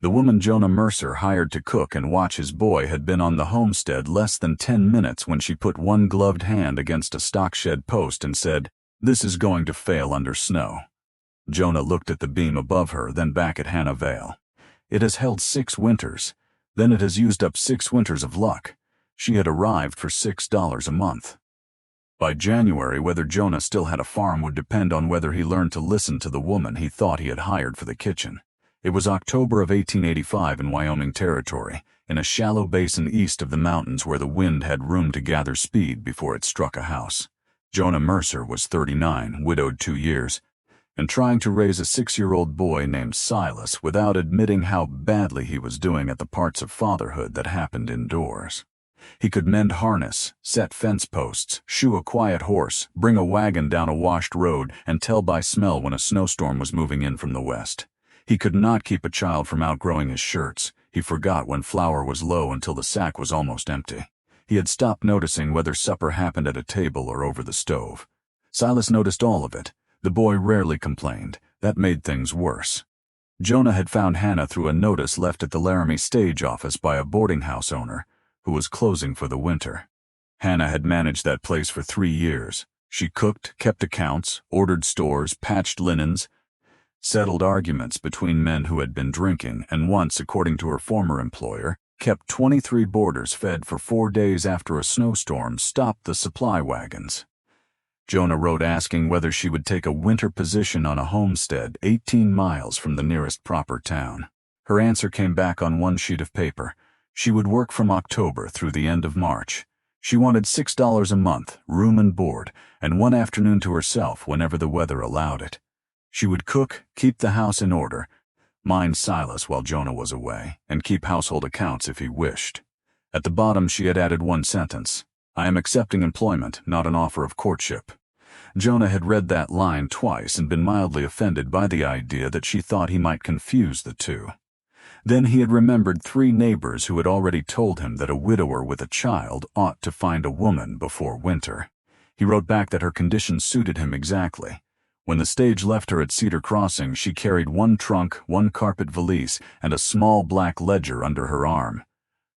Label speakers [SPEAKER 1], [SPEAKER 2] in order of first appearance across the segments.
[SPEAKER 1] The woman Jonah Mercer hired to cook and watch his boy had been on the homestead less than 10 minutes when she put one gloved hand against a stock shed post and said, "This is going to fail under snow." Jonah looked at the beam above her, then back at Hannah Vale. It has held 6 winters. Then it has used up 6 winters of luck. She had arrived for $6 a month. By January, whether Jonah still had a farm would depend on whether he learned to listen to the woman he thought he had hired for the kitchen. It was October of 1885 in Wyoming Territory, in a shallow basin east of the mountains where the wind had room to gather speed before it struck a house. Jonah Mercer was 39, widowed 2 years, and trying to raise a 6-year-old boy named Silas without admitting how badly he was doing at the parts of fatherhood that happened indoors. He could mend harness, set fence posts, shoe a quiet horse, bring a wagon down a washed road, and tell by smell when a snowstorm was moving in from the west. He could not keep a child from outgrowing his shirts. He forgot when flour was low until the sack was almost empty. He had stopped noticing whether supper happened at a table or over the stove. Silas noticed all of it. The boy rarely complained. That made things worse. Jonah had found Hannah through a notice left at the Laramie stage office by a boarding house owner who was closing for the winter. Hannah had managed that place for 3 years. She cooked, kept accounts, ordered stores, patched linens, settled arguments between men who had been drinking, and once, according to her former employer, kept 23 boarders fed for 4 days after a snowstorm stopped the supply wagons. Jonah wrote asking whether she would take a winter position on a homestead 18 miles from the nearest proper town. Her answer came back on one sheet of paper. She would work from October through the end of March. She wanted $6 a month, room and board, and 1 afternoon to herself whenever the weather allowed it. She would cook, keep the house in order, mind Silas while Jonah was away, and keep household accounts if he wished. At the bottom she had added one sentence: "I am accepting employment, not an offer of courtship." Jonah had read that line twice and been mildly offended by the idea that she thought he might confuse the two. Then he had remembered 3 neighbors who had already told him that a widower with a child ought to find a woman before winter. He wrote back that her condition suited him exactly. When the stage left her at Cedar Crossing, she carried 1 trunk, 1 carpet valise, and a small black ledger under her arm.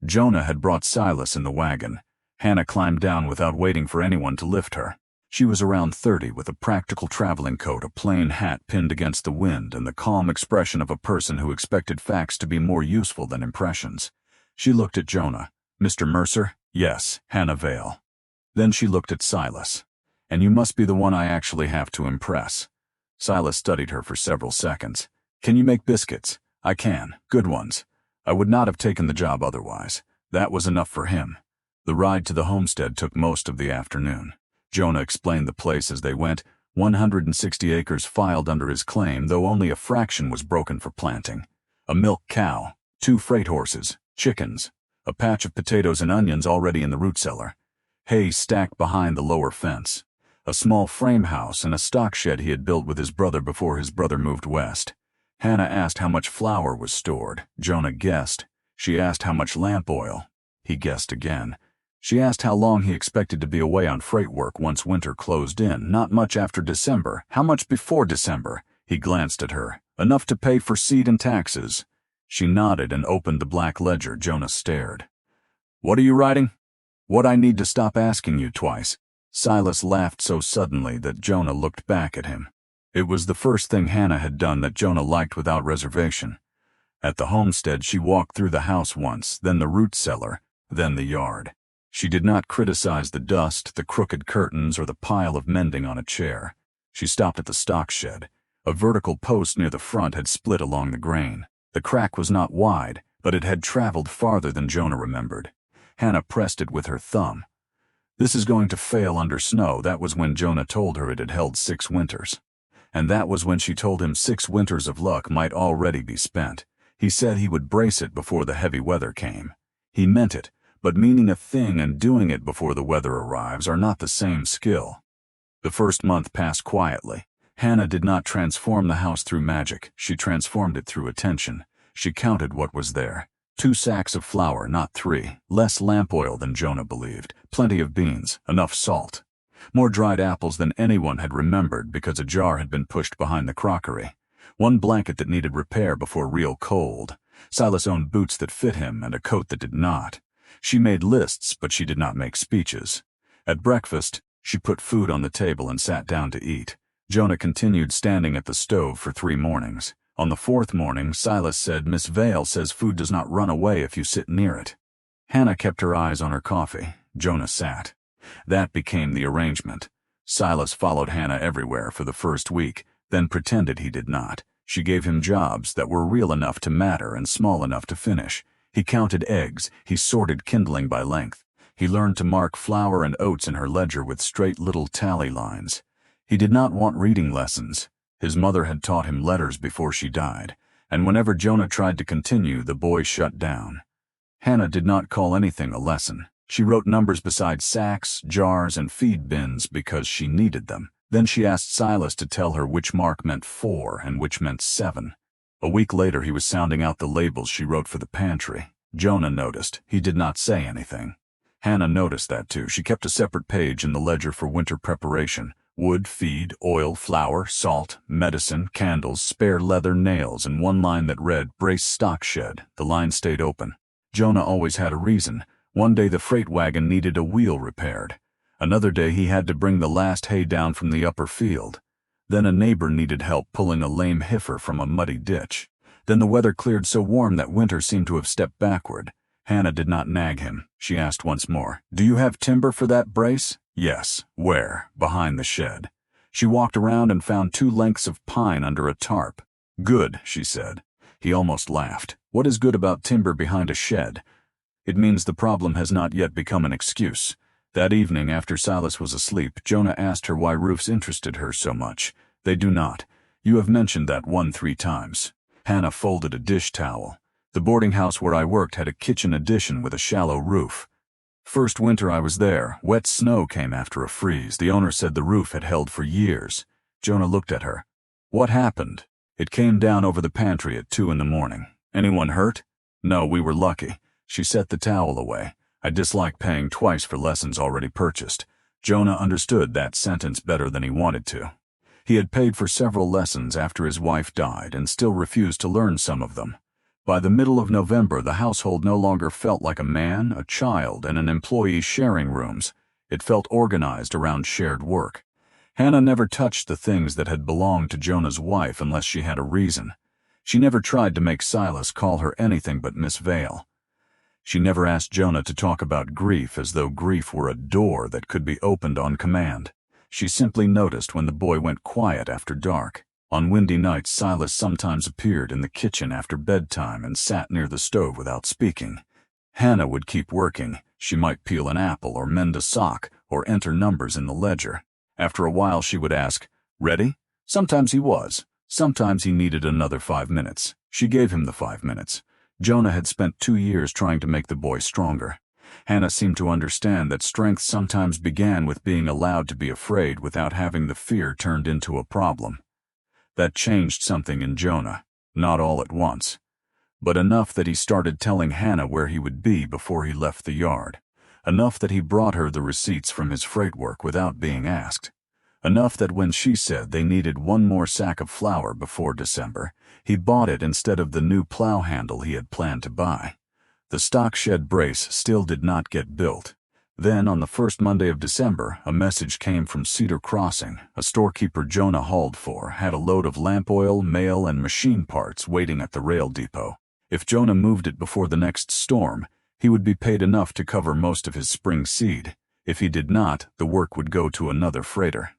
[SPEAKER 1] Jonah had brought Silas in the wagon. Hannah climbed down without waiting for anyone to lift her. She was around 30, with a practical traveling coat, a plain hat pinned against the wind, and the calm expression of a person who expected facts to be more useful than impressions. She looked at Jonah. "Mr. Mercer?" "Yes, Hannah Vale." Then she looked at Silas. "And you must be the one I actually have to impress." Silas studied her for several seconds. "Can you make biscuits?" "I can. Good ones." I would not have taken the job otherwise. That was enough for him. The ride to the homestead took most of the afternoon. Jonah explained the place as they went. 160 acres filed under his claim, though only a fraction was broken for planting. A milk cow, 2 freight horses, chickens, a patch of potatoes and onions already in the root cellar, hay stacked behind the lower fence, a small frame house and a stock shed he had built with his brother before his brother moved west. Hannah asked how much flour was stored. Jonah guessed. She asked how much lamp oil. He guessed again. She asked how long he expected to be away on freight work once winter closed in. "Not much after December." "How much before December?" He glanced at her. "Enough to pay for seed and taxes." She nodded and opened the black ledger. Jonah stared. "What are you writing?" "What I need to stop asking you twice." Silas laughed so suddenly that Jonah looked back at him. It was the first thing Hannah had done that Jonah liked without reservation. At the homestead she walked through the house once, then the root cellar, then the yard. She did not criticize the dust, the crooked curtains, or the pile of mending on a chair. She stopped at the stock shed. A vertical post near the front had split along the grain. The crack was not wide, but it had traveled farther than Jonah remembered. Hannah pressed it with her thumb. "This is going to fail under snow." That was when Jonah told her it had held 6 winters. And that was when she told him 6 winters of luck might already be spent. He said he would brace it before the heavy weather came. He meant it. But meaning a thing and doing it before the weather arrives are not the same skill. The first month passed quietly. Hannah did not transform the house through magic. She transformed it through attention. She counted what was there. 2 sacks of flour, not 3. Less lamp oil than Jonah believed. Plenty of beans. Enough salt. More dried apples than anyone had remembered because a jar had been pushed behind the crockery. 1 blanket that needed repair before real cold. Silas owned boots that fit him and a coat that did not. She made lists, but she did not make speeches. At breakfast, she put food on the table and sat down to eat. Jonah continued standing at the stove for 3 mornings. On the 4th morning, Silas said, "Miss Vale says food does not run away if you sit near it." Hannah kept her eyes on her coffee. Jonah sat. That became the arrangement. Silas followed Hannah everywhere for the first week, then pretended he did not. She gave him jobs that were real enough to matter and small enough to finish. He counted eggs, he sorted kindling by length. He learned to mark flour and oats in her ledger with straight little tally lines. He did not want reading lessons. His mother had taught him letters before she died, and whenever Jonah tried to continue, the boy shut down. Hannah did not call anything a lesson. She wrote numbers beside sacks, jars, and feed bins because she needed them. Then she asked Silas to tell her which mark meant 4 and which meant 7. A week later, he was sounding out the labels she wrote for the pantry. Jonah noticed. He did not say anything. Hannah noticed that too. She kept a separate page in the ledger for winter preparation. Wood, feed, oil, flour, salt, medicine, candles, spare leather, nails, and one line that read, "Brace stock shed." The line stayed open. Jonah always had a reason. One day the freight wagon needed a wheel repaired. Another day he had to bring the last hay down from the upper field. Then a neighbor needed help pulling a lame heifer from a muddy ditch. Then the weather cleared so warm that winter seemed to have stepped backward. Hannah did not nag him. She asked once more, "Do you have timber for that brace?" "Yes." "Where?" "Behind the shed." She walked around and found 2 lengths of pine under a tarp. "Good," she said. He almost laughed. "What is good about timber behind a shed?" "It means the problem has not yet become an excuse." That evening, after Silas was asleep, Jonah asked her why roofs interested her so much. "They do not. You have mentioned that 3 times. Hannah folded a dish towel. "The boarding house where I worked had a kitchen addition with a shallow roof. First winter I was there, wet snow came after a freeze. The owner said the roof had held for years." Jonah looked at her. "What happened?" "It came down over the pantry at 2 in the morning. Anyone hurt?" "No, we were lucky." She set the towel away. "I dislike paying twice for lessons already purchased." Jonah understood that sentence better than he wanted to. He had paid for several lessons after his wife died and still refused to learn some of them. By the middle of November, the household no longer felt like a man, a child, and an employee sharing rooms. It felt organized around shared work. Hannah never touched the things that had belonged to Jonah's wife unless she had a reason. She never tried to make Silas call her anything but Miss Vale. She never asked Jonah to talk about grief as though grief were a door that could be opened on command. She simply noticed when the boy went quiet after dark. On windy nights, Silas sometimes appeared in the kitchen after bedtime and sat near the stove without speaking. Hannah would keep working. She might peel an apple or mend a sock or enter numbers in the ledger. After a while she would ask, "Ready?" Sometimes he was. Sometimes he needed another 5 minutes. She gave him the 5 minutes. Jonah had spent 2 years trying to make the boy stronger. Hannah seemed to understand that strength sometimes began with being allowed to be afraid without having the fear turned into a problem. That changed something in Jonah, not all at once, but enough that he started telling Hannah where he would be before he left the yard. Enough that he brought her the receipts from his freight work without being asked. Enough that when she said they needed 1 more sack of flour before December, he bought it instead of the new plow handle he had planned to buy. The stock shed brace still did not get built. Then, on the first Monday of December, a message came from Cedar Crossing. A storekeeper Jonah hauled for had a load of lamp oil, mail, and machine parts waiting at the rail depot. If Jonah moved it before the next storm, he would be paid enough to cover most of his spring seed. If he did not, the work would go to another freighter.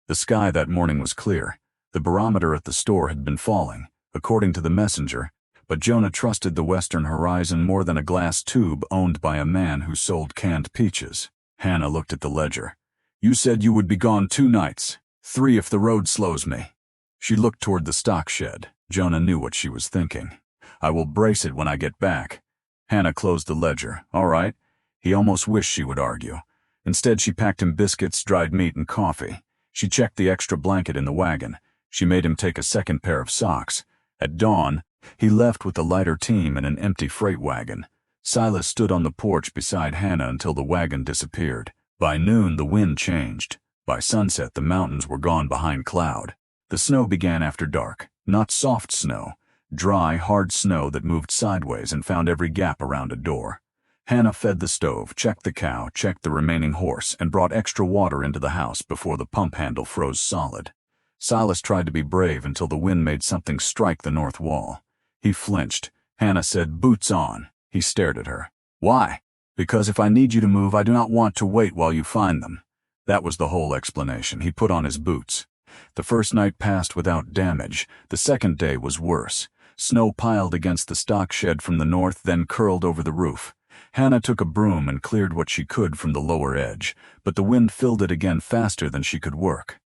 [SPEAKER 1] The sky that morning was clear. The barometer at the store had been falling, according to the messenger, but Jonah trusted the western horizon more than a glass tube owned by a man who sold canned peaches. Hannah looked at the ledger. "You said you would be gone 2 nights. 3 if the road slows me." She looked toward the stock shed. Jonah knew what she was thinking. "I will brace it when I get back." Hannah closed the ledger. "All right." He almost wished she would argue. Instead, she packed him biscuits, dried meat, and coffee. She checked the extra blanket in the wagon. She made him take a second pair of socks. At dawn, he left with the lighter team and an empty freight wagon. Silas stood on the porch beside Hannah until the wagon disappeared. By noon, the wind changed. By sunset, the mountains were gone behind cloud. The snow began after dark. Not soft snow, dry, hard snow that moved sideways and found every gap around a door. Hannah fed the stove, checked the cow, checked the remaining horse, and brought extra water into the house before the pump handle froze solid. Silas tried to be brave until the wind made something strike the north wall. He flinched. Hannah said, "Boots on." He stared at her. "Why?" "Because if I need you to move, I do not want to wait while you find them." That was the whole explanation. He put on his boots. The first night passed without damage. The second day was worse. Snow piled against the stock shed from the north, then curled over the roof. Hannah took a broom and cleared what she could from the lower edge, but the wind filled it again faster than she could work.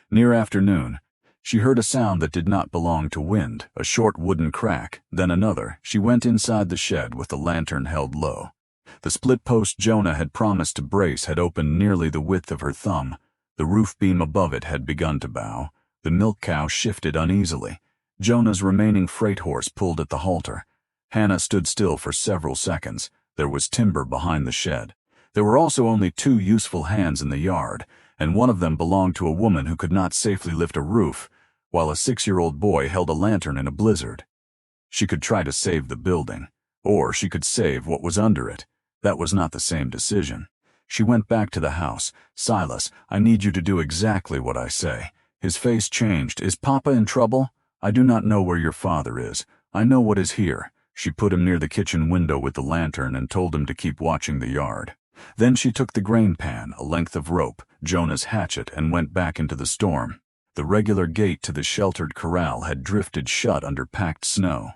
[SPEAKER 1] Near afternoon, she heard a sound that did not belong to wind, a short wooden crack, then another. She went inside the shed with the lantern held low. The split post Jonah had promised to brace had opened nearly the width of her thumb. The roof beam above it had begun to bow. The milk cow shifted uneasily. Jonah's remaining freight horse pulled at the halter. Hannah stood still for several seconds. There was timber behind the shed. There were also only 2 useful hands in the yard, and one of them belonged to a woman who could not safely lift a roof, while a 6-year-old boy held a lantern in a blizzard. She could try to save the building, or she could save what was under it. That was not the same decision. She went back to the house. "Silas, I need you to do exactly what I say." His face changed. "Is Papa in trouble?" "I do not know where your father is. I know what is here." She put him near the kitchen window with the lantern and told him to keep watching the yard. Then she took the grain pan, a length of rope, Jonah's hatchet, and went back into the storm. The regular gate to the sheltered corral had drifted shut under packed snow.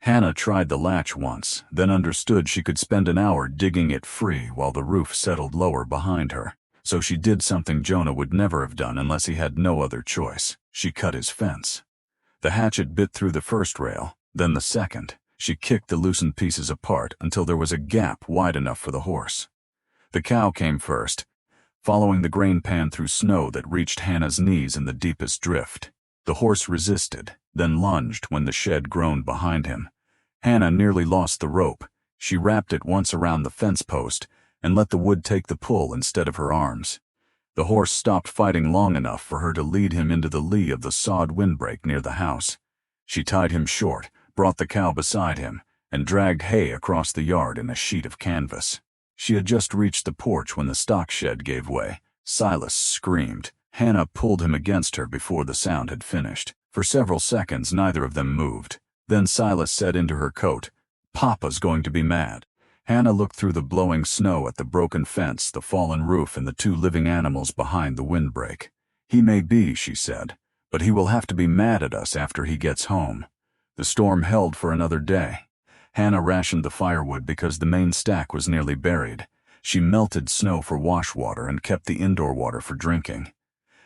[SPEAKER 1] Hannah tried the latch once, then understood she could spend an hour digging it free while the roof settled lower behind her. So she did something Jonah would never have done unless he had no other choice. She cut his fence. The hatchet bit through the first rail, then the second. She kicked the loosened pieces apart until there was a gap wide enough for the horse. The cow came first, following the grain pan through snow that reached Hannah's knees in the deepest drift. The horse resisted, then lunged when the shed groaned behind him. Hannah nearly lost the rope. She wrapped it once around the fence post and let the wood take the pull instead of her arms. The horse stopped fighting long enough for her to lead him into the lee of the sawed windbreak near the house. She tied him short, brought the cow beside him, and dragged hay across the yard in a sheet of canvas. She had just reached the porch when the stock shed gave way. Silas screamed. Hannah pulled him against her before the sound had finished. For several seconds neither of them moved. Then Silas said into her coat, "Papa's going to be mad." Hannah looked through the blowing snow at the broken fence, the fallen roof, and the 2 living animals behind the windbreak. "He may be," she said, "but he will have to be mad at us after he gets home." The storm held for another day. Hannah rationed the firewood because the main stack was nearly buried. She melted snow for wash water and kept the indoor water for drinking.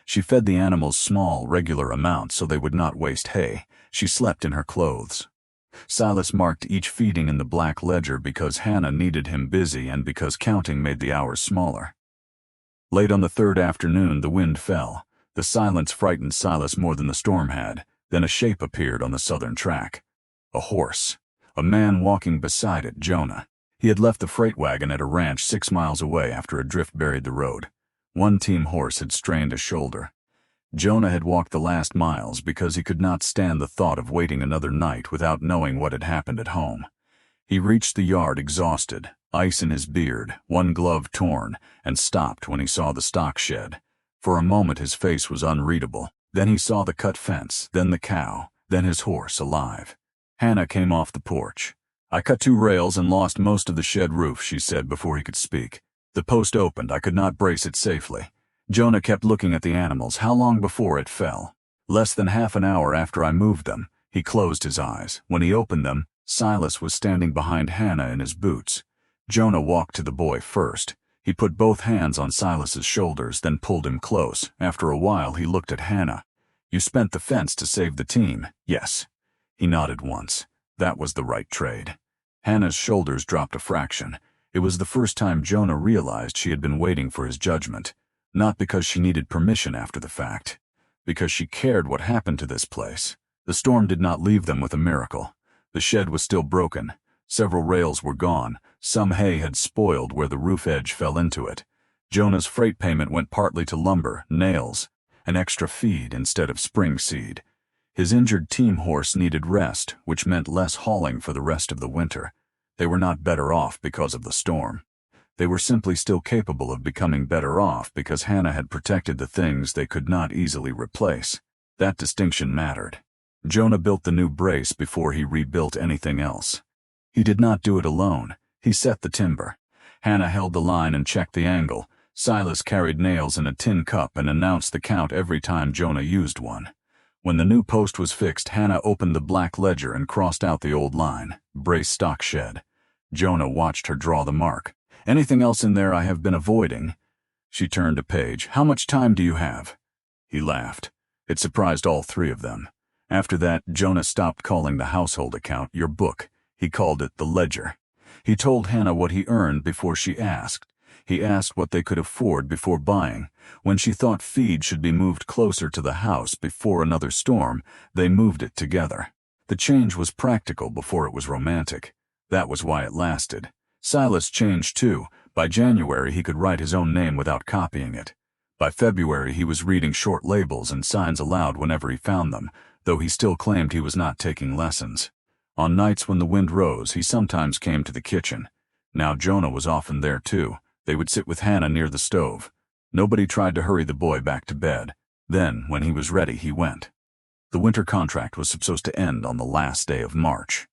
[SPEAKER 1] She fed the animals small, regular amounts so they would not waste hay. She slept in her clothes. Silas marked each feeding in the black ledger because Hannah needed him busy and because counting made the hours smaller. Late on the 3rd afternoon, the wind fell. The silence frightened Silas more than the storm had. Then a shape appeared on the southern track. A horse. A man walking beside it, Jonah. He had left the freight wagon at a ranch 6 miles away after a drift buried the road. One team horse had strained a shoulder. Jonah had walked the last miles because he could not stand the thought of waiting another night without knowing what had happened at home. He reached the yard exhausted, ice in his beard, one glove torn, and stopped when he saw the stock shed. For a moment his face was unreadable. Then he saw the cut fence, then the cow, then his horse alive. Hannah came off the porch. "I cut 2 rails and lost most of the shed roof," she said before he could speak. "The post opened. I could not brace it safely." Jonah kept looking at the animals. "How long before it fell?" "Less than half an hour after I moved them." He closed his eyes. When he opened them, Silas was standing behind Hannah in his boots. Jonah walked to the boy first. He put both hands on Silas's shoulders, then pulled him close. After a while, he looked at Hannah. "You spent the fence to save the team?" "Yes." He nodded once. That was the right trade. Hannah's shoulders dropped a fraction. It was the first time Jonah realized she had been waiting for his judgment. Not because she needed permission after the fact. Because she cared what happened to this place. The storm did not leave them with a miracle. The shed was still broken. Several rails were gone. Some hay had spoiled where the roof edge fell into it. Jonah's freight payment went partly to lumber, nails, and extra feed instead of spring seed. His injured team horse needed rest, which meant less hauling for the rest of the winter. They were not better off because of the storm. They were simply still capable of becoming better off because Hannah had protected the things they could not easily replace. That distinction mattered. Jonah built the new brace before he rebuilt anything else. He did not do it alone. He set the timber. Hannah held the line and checked the angle. Silas carried nails in a tin cup and announced the count every time Jonah used one. When the new post was fixed, Hannah opened the black ledger and crossed out the old line, brace stock shed. Jonah watched her draw the mark. Anything else in there I have been avoiding? She turned a page. How much time do you have? He laughed. It surprised all three of them. After that, Jonah stopped calling the household account your book. He called it the ledger. He told Hannah what he earned before she asked. He asked what they could afford before buying. When she thought feed should be moved closer to the house before another storm, they moved it together. The change was practical before it was romantic. That was why it lasted. Silas changed too. By January he could write his own name without copying it. By February he was reading short labels and signs aloud whenever he found them, though he still claimed he was not taking lessons. On nights when the wind rose, he sometimes came to the kitchen. Now Jonah was often there too. They would sit with Hannah near the stove. Nobody tried to hurry the boy back to bed. Then, when he was ready, he went. The winter contract was supposed to end on the last day of March.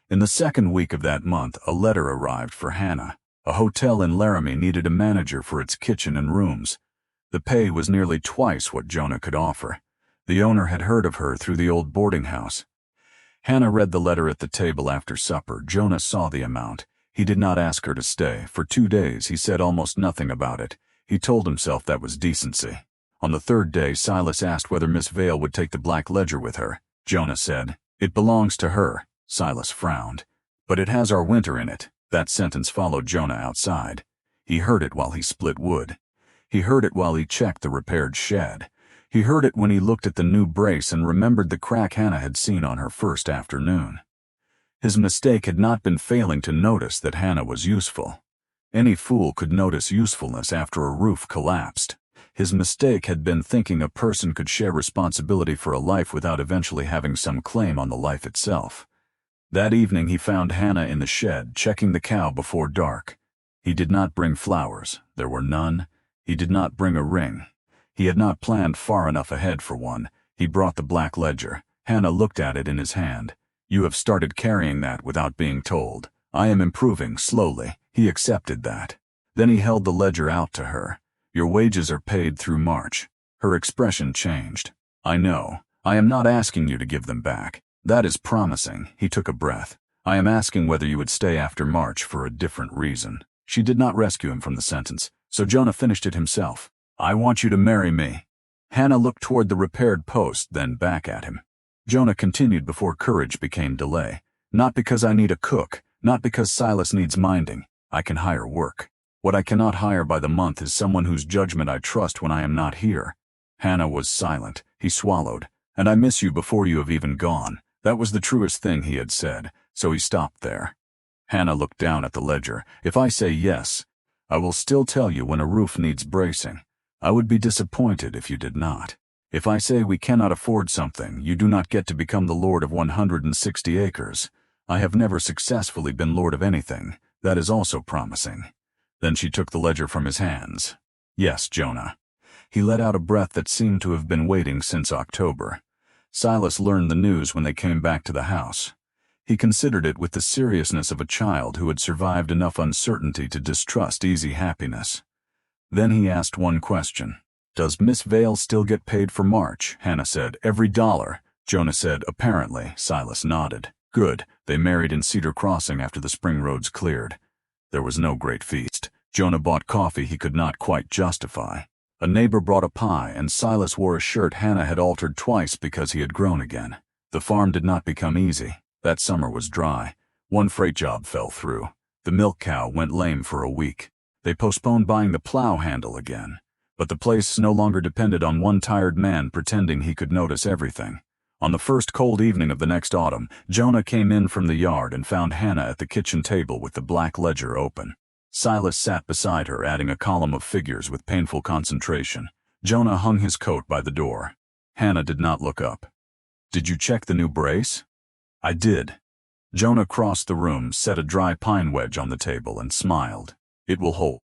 [SPEAKER 1] In the second week of that month, a letter arrived for Hannah. A hotel in Laramie needed a manager for its kitchen and rooms. The pay was nearly twice what Jonah could offer. The owner had heard of her through the old boarding house. Hannah read the letter at the table after supper. Jonah saw the amount. He did not ask her to stay. For 2 days he said almost nothing about it. He told himself that was decency. On the third day, Silas asked whether Miss Vale would take the black ledger with her. Jonah said, "It belongs to her." Silas frowned. "But it has our winter in it." That sentence followed Jonah outside. He heard it while he split wood. He heard it while he checked the repaired shed. He heard it when he looked at the new brace and remembered the crack Hannah had seen on her first afternoon. His mistake had not been failing to notice that Hannah was useful. Any fool could notice usefulness after a roof collapsed. His mistake had been thinking a person could share responsibility for a life without eventually having some claim on the life itself. That evening he found Hannah in the shed, checking the cow before dark. He did not bring flowers. There were none. He did not bring a ring. He had not planned far enough ahead for one. He brought the black ledger. Hannah looked at it in his hand. "You have started carrying that without being told. I am improving slowly." He accepted that. Then he held the ledger out to her. "Your wages are paid through March." Her expression changed. "I know. I am not asking you to give them back. That is promising." He took a breath. "I am asking whether you would stay after March for a different reason." She did not rescue him from the sentence, so Jonah finished it himself. "I want you to marry me." Hannah looked toward the repaired post, then back at him. Jonah continued before courage became delay. "Not because I need a cook, not because Silas needs minding. I can hire work. What I cannot hire by the month is someone whose judgment I trust when I am not here." Hannah was silent. He swallowed. "And I miss you before you have even gone." That was the truest thing he had said, so he stopped there. Hannah looked down at the ledger. "If I say yes, I will still tell you when a roof needs bracing. I would be disappointed if you did not. If I say we cannot afford something, you do not get to become the lord of 160 acres. I have never successfully been lord of anything. That is also promising." Then she took the ledger from his hands. "Yes, Jonah." He let out a breath that seemed to have been waiting since October. Silas learned the news when they came back to the house. He considered it with the seriousness of a child who had survived enough uncertainty to distrust easy happiness. Then he asked one question. "Does Miss Vale still get paid for March?" Hannah said, "Every dollar." Jonah said, "Apparently." Silas nodded. "Good." They married in Cedar Crossing after the spring roads cleared. There was no great feast. Jonah bought coffee he could not quite justify. A neighbor brought a pie, and Silas wore a shirt Hannah had altered twice because he had grown again. The farm did not become easy. That summer was dry. One freight job fell through. The milk cow went lame for a week. They postponed buying the plow handle again. But the place no longer depended on one tired man pretending he could notice everything. On the first cold evening of the next autumn, Jonah came in from the yard and found Hannah at the kitchen table with the black ledger open. Silas sat beside her, adding a column of figures with painful concentration. Jonah hung his coat by the door. Hannah did not look up. Did you check the new brace? I did. Jonah crossed the room, set a dry pine wedge on the table, and smiled. It will hold.